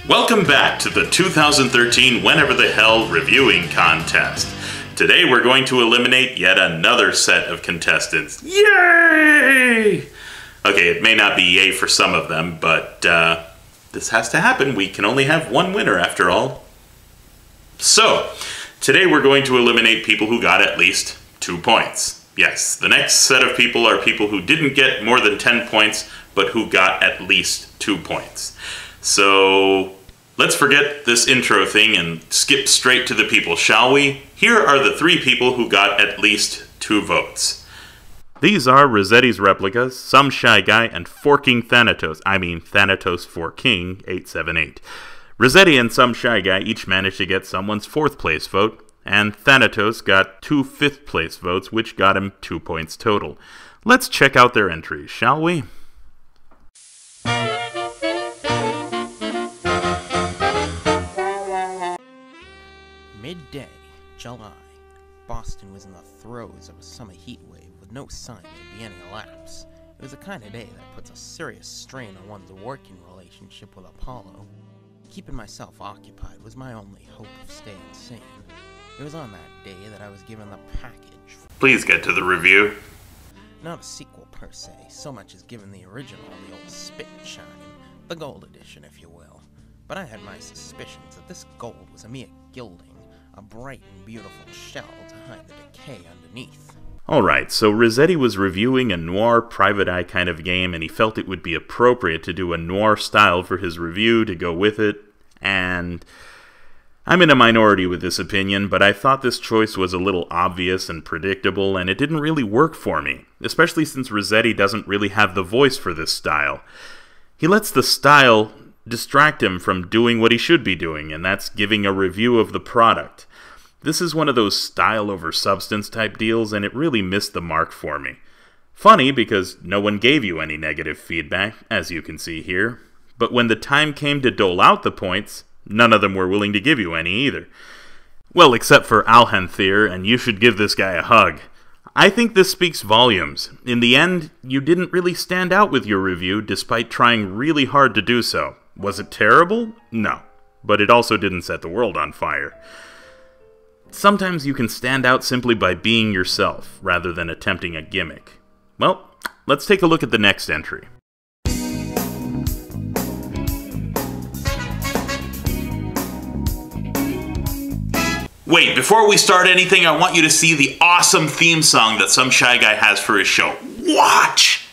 Welcome back to the 2013 Whenever the Hell reviewing contest. Today we're going to eliminate yet another set of contestants. Yay! Okay, it may not be yay for some of them, but this has to happen. We can only have one winner after all. So, today we're going to eliminate people who got at least 2 points. Yes, the next set of people are people who didn't get more than 10 points, but who got at least 2 points. So, let's forget this intro thing and skip straight to the people, shall we? Here are the 3 people who got at least 2 votes. These are Rossetti's Replicas, Some Shy Guy, and Forking Thanatos. I mean, Thanatos Forking 878. Rossetti and Some Shy Guy each managed to get someone's 4th place vote, and Thanatos got 2 5th place votes, which got him 2 points total. Let's check out their entries, shall we? Midday, July. Boston was in the throes of a summer heat wave with no sign there'd be any elapse. It was the kind of day that puts a serious strain on one's working relationship with Apollo. Keeping myself occupied was my only hope of staying sane. It was on that day that I was given the package. Please get to the review. Not a sequel per se, so much as given the original the old spit and shine, the gold edition if you will. But I had my suspicions that this gold was a mere gilding, a bright and beautiful shell to hide the decay underneath. Alright, so Rossetti was reviewing a noir private eye kind of game, and he felt it would be appropriate to do a noir style for his review to go with it, and I'm in a minority with this opinion, but I thought this choice was a little obvious and predictable, and it didn't really work for me, especially since Rossetti doesn't really have the voice for this style. He lets the style distract him from doing what he should be doing, and that's giving a review of the product. This is one of those style over substance type deals, and it really missed the mark for me. Funny, because no one gave you any negative feedback, as you can see here, but when the time came to dole out the points, none of them were willing to give you any either. Well, except for Alhanthir, and you should give this guy a hug. I think this speaks volumes. In the end, you didn't really stand out with your review, despite trying really hard to do so. Was it terrible? No. But it also didn't set the world on fire. Sometimes you can stand out simply by being yourself, rather than attempting a gimmick. Well, let's take a look at the next entry. Wait, before we start anything, I want you to see the awesome theme song that Some Shy Guy has for his show. Watch!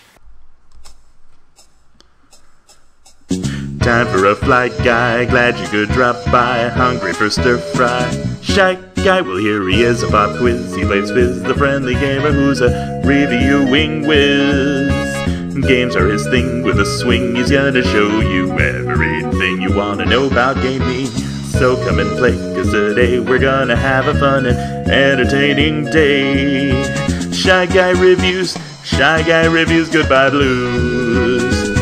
Time for a flight guy, glad you could drop by, hungry for stir fry. Shy Guy, well here he is, a pop quiz, he plays Fizz, the friendly gamer who's a reviewing whiz. Games are his thing, with a swing he's gonna show you everything you wanna know about gaming. So come and play, cause today we're gonna have a fun and entertaining day. Shy Guy Reviews, Goodbye Blues.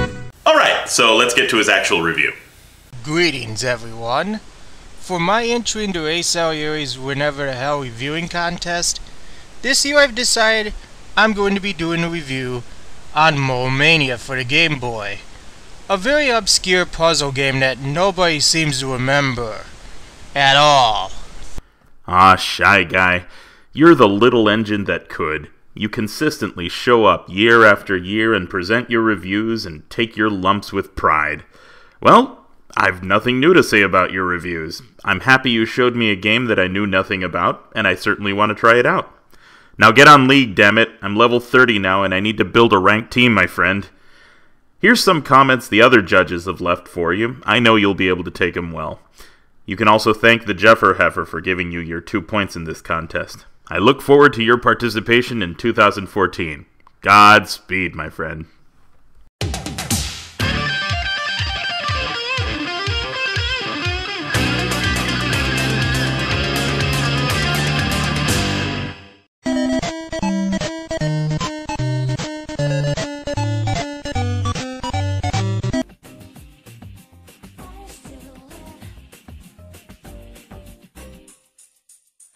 Alright, so let's get to his actual review. Greetings everyone. For my entry into Asalieri's Whenever the Hell reviewing contest, this year I've decided I'm going to be doing a review on Mole Mania for the Game Boy. A very obscure puzzle game that nobody seems to remember. At all. Ah, Shy Guy. You're the little engine that could. You consistently show up year after year and present your reviews and take your lumps with pride. Well, I've nothing new to say about your reviews. I'm happy you showed me a game that I knew nothing about, and I certainly want to try it out. Now get on League, dammit. I'm level 30 now, and I need to build a ranked team, my friend. Here's some comments the other judges have left for you. I know you'll be able to take them well. You can also thank the Jeffer Heifer for giving you your 2 points in this contest. I look forward to your participation in 2014. Godspeed, my friend.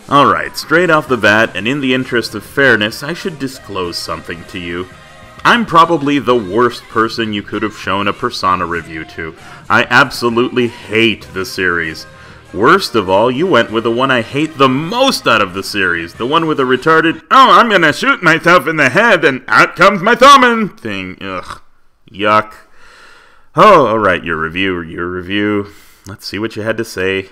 Alright, straight off the bat, and in the interest of fairness, I should disclose something to you. I'm probably the worst person you could have shown a Persona review to. I absolutely hate the series. Worst of all, you went with the one I hate the most out of the series. The one with the retarded, oh, I'm gonna shoot myself in the head and out comes my thumb thing. Ugh. Yuck. Oh, alright, your review. Let's see what you had to say.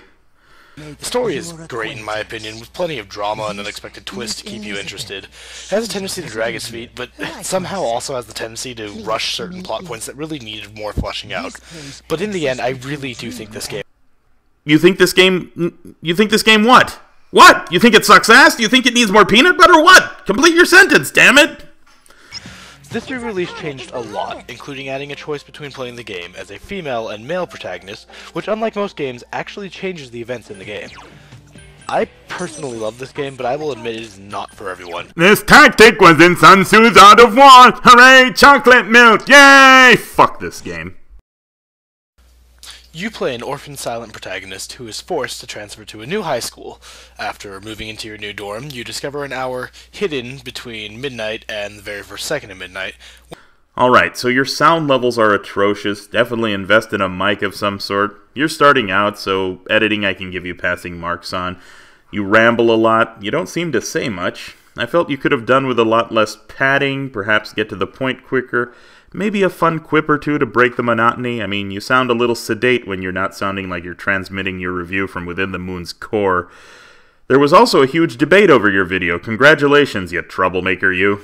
The story is great in my opinion, with plenty of drama and unexpected twists to keep you interested. It has a tendency to drag its feet, but somehow also has the tendency to rush certain plot points that really needed more fleshing out. But in the end, I really do think this game... You think this game what? What? You think it sucks ass? Do you think it needs more peanut butter? What? Complete your sentence, damn it! This re-release changed a lot, including adding a choice between playing the game as a female and male protagonist, which unlike most games, actually changes the events in the game. I personally love this game, but I will admit it is not for everyone. This tactic was in Sun Tzu's Art of War! Hooray, chocolate milk! Yay! Fuck this game. You play an orphan silent protagonist who is forced to transfer to a new high school. After moving into your new dorm, you discover an hour hidden between midnight and the very first second of midnight. Alright, so your sound levels are atrocious. Definitely invest in a mic of some sort. You're starting out, so editing I can give you passing marks on. You ramble a lot. You don't seem to say much. I felt you could have done with a lot less padding, perhaps get to the point quicker. Maybe a fun quip or two to break the monotony. I mean, you sound a little sedate when you're not sounding like you're transmitting your review from within the moon's core. There was also a huge debate over your video. Congratulations, you troublemaker, you.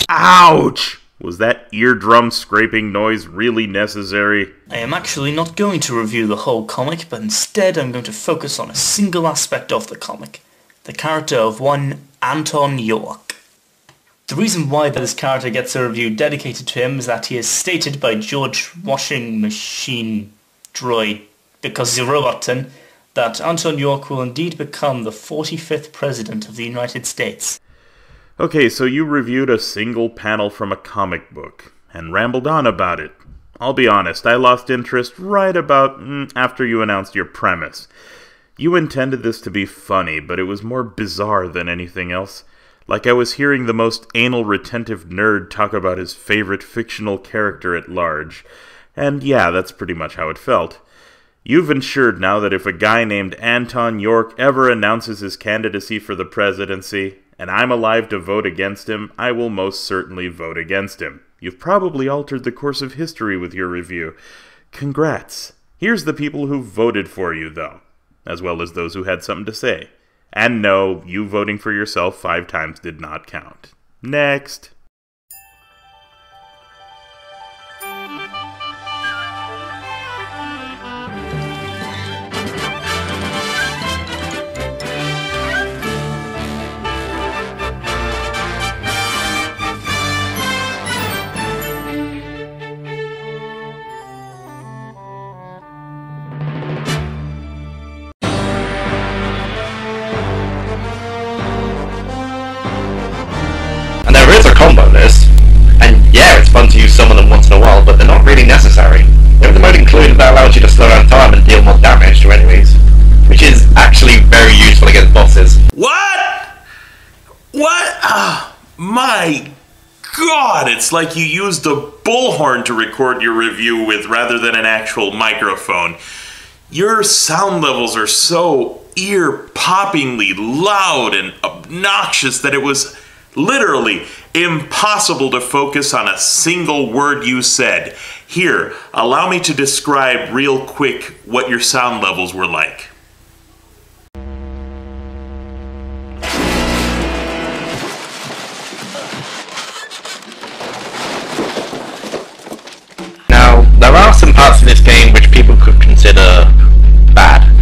Ouch! Was that eardrum scraping noise really necessary? I am actually not going to review the whole comic, but instead I'm going to focus on a single aspect of the comic, the character of one Anton York. The reason why this character gets a review dedicated to him is that he is stated by George Washing Machine Droid, because he's a robot ton, that Anton York will indeed become the 45th President of the United States. Okay, so you reviewed a single panel from a comic book, and rambled on about it. I'll be honest, I lost interest right about after you announced your premise. You intended this to be funny, but it was more bizarre than anything else. Like I was hearing the most anal retentive nerd talk about his favorite fictional character at large. And yeah, that's pretty much how it felt. You've ensured now that if a guy named Anton York ever announces his candidacy for the presidency, and I'm alive to vote against him, I will most certainly vote against him. You've probably altered the course of history with your review. Congrats. Here's the people who voted for you, though, as well as those who had something to say. And no, you voting for yourself 5 times did not count. Next. Combo list, and yeah, it's fun to use some of them once in a while, but they're not really necessary. They have the mode included that allows you to slow down time and deal more damage to enemies, which is actually very useful against bosses. What? What? Oh, my God, it's like you used a bullhorn to record your review with rather than an actual microphone. Your sound levels are so ear-poppingly loud and obnoxious that it was literally impossible to focus on a single word you said. Here, allow me to describe real quick what your sound levels were like. some parts of this game which people could consider bad.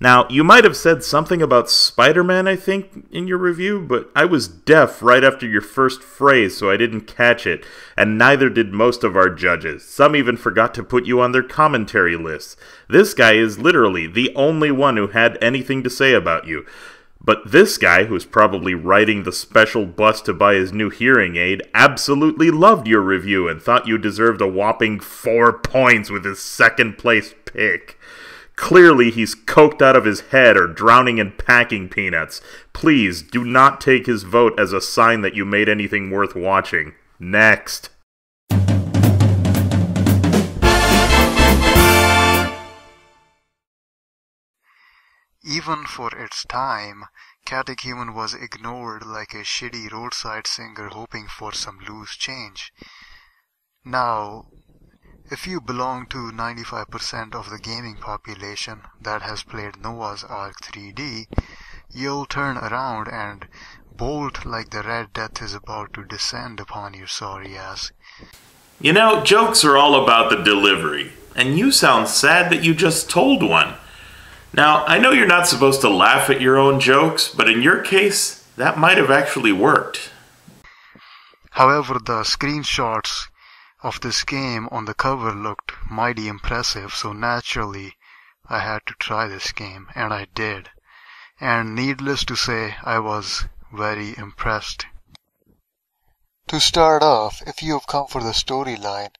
Now, you might have said something about Spider-Man, I think, in your review, but I was deaf right after your first phrase, so I didn't catch it, and neither did most of our judges. Some even forgot to put you on their commentary lists. This guy is literally the only one who had anything to say about you. But this guy, who's probably writing the special bust to buy his new hearing aid, absolutely loved your review and thought you deserved a whopping 4 points with his second-place pick. Clearly, he's coked out of his head or drowning in packing peanuts. Please, do not take his vote as a sign that you made anything worth watching. Next. Even for its time, Catechumen was ignored like a shitty roadside singer hoping for some loose change. Now, if you belong to 95% of the gaming population that has played Noah's Ark 3D, you'll turn around and bolt like the Red Death is about to descend upon your sorry ass. You know, jokes are all about the delivery, and you sound sad that you just told one. Now, I know you're not supposed to laugh at your own jokes, but in your case, that might have actually worked. However, the screenshots of this game on the cover looked mighty impressive, so naturally I had to try this game, and I did. And needless to say, I was very impressed. To start off, if you have come for the storyline,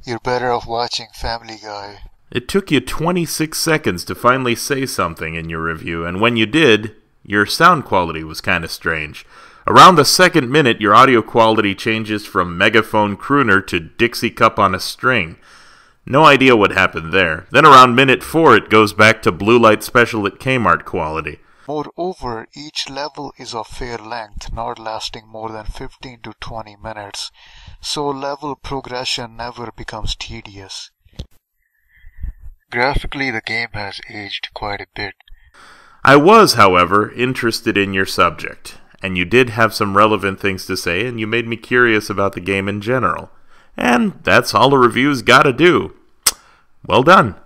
you're better off watching Family Guy. It took you 26 seconds to finally say something in your review, and when you did, your sound quality was kinda strange. Around the second minute, your audio quality changes from megaphone crooner to Dixie cup on a string. No idea what happened there. Then around minute 4, it goes back to Blue Light Special at Kmart quality. Moreover, each level is of fair length, not lasting more than 15 to 20 minutes, so level progression never becomes tedious. Graphically, the game has aged quite a bit. I was, however, interested in your subject, and you did have some relevant things to say, and you made me curious about the game in general. And that's all a review's gotta do. Well done.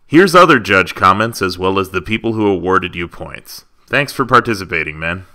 Here's other judge comments as well as the people who awarded you points. Thanks for participating, man.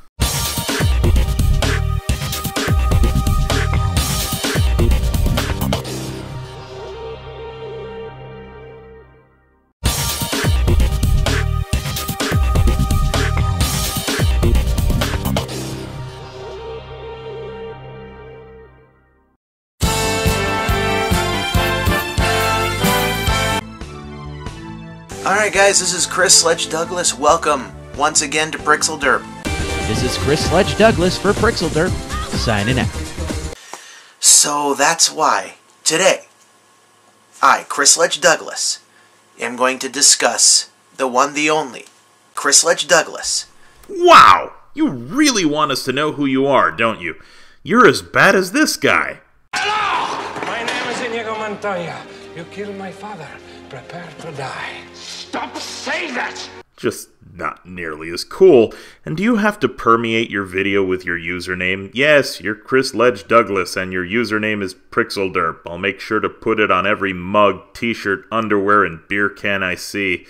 Alright guys, this is Chris Sledge Douglas. Welcome once again to Prixel Derp. This is Chris Sledge Douglas for Prixel Derp, signing out. So that's why today, I, Chris Sledge Douglas, am going to discuss the one, the only, Chris Sledge Douglas. Wow! You really want us to know who you are, don't you? You're as bad as this guy. Hello! My name is Inigo Montoya. You killed my father. Prepare to die. Stop saying that! Just not nearly as cool. And do you have to permeate your video with your username? Yes, you're Chris Ledge Douglas, and your username is PrixelDerp. I'll make sure to put it on every mug, t-shirt, underwear, and beer can I see.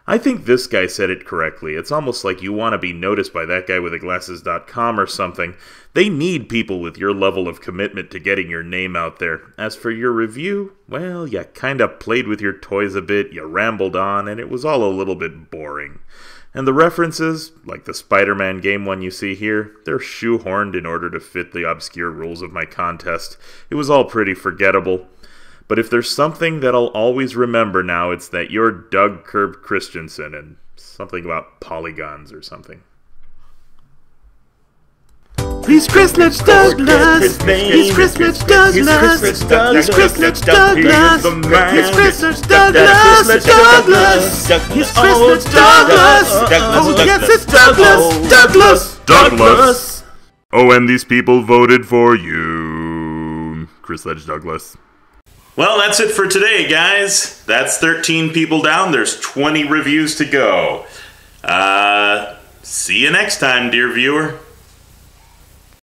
I think this guy said it correctly. It's almost like you want to be noticed by that guy with the glasses.com or something. They need people with your level of commitment to getting your name out there. As for your review, well, you kind of played with your toys a bit, you rambled on, and it was all a little bit boring. And the references, like the Spider-Man game one you see here, they're shoehorned in order to fit the obscure rules of my contest. It was all pretty forgettable. But if there's something that I'll always remember now, it's that you're Doug Kerb Christensen and something about polygons or something. He's Chris Ledge Douglas. He's Chris Ledge Douglas. He's Chris Ledge Douglas. He's Chris Ledge Douglas. Douglas. He's Chris Ledge Douglas. Oh yes, it's Douglas. Douglas. Douglas. Oh, and these people voted for you, Chris Ledge Douglas. Well, that's it for today, guys. That's 13 people down. There's 20 reviews to go. See you next time, dear viewer.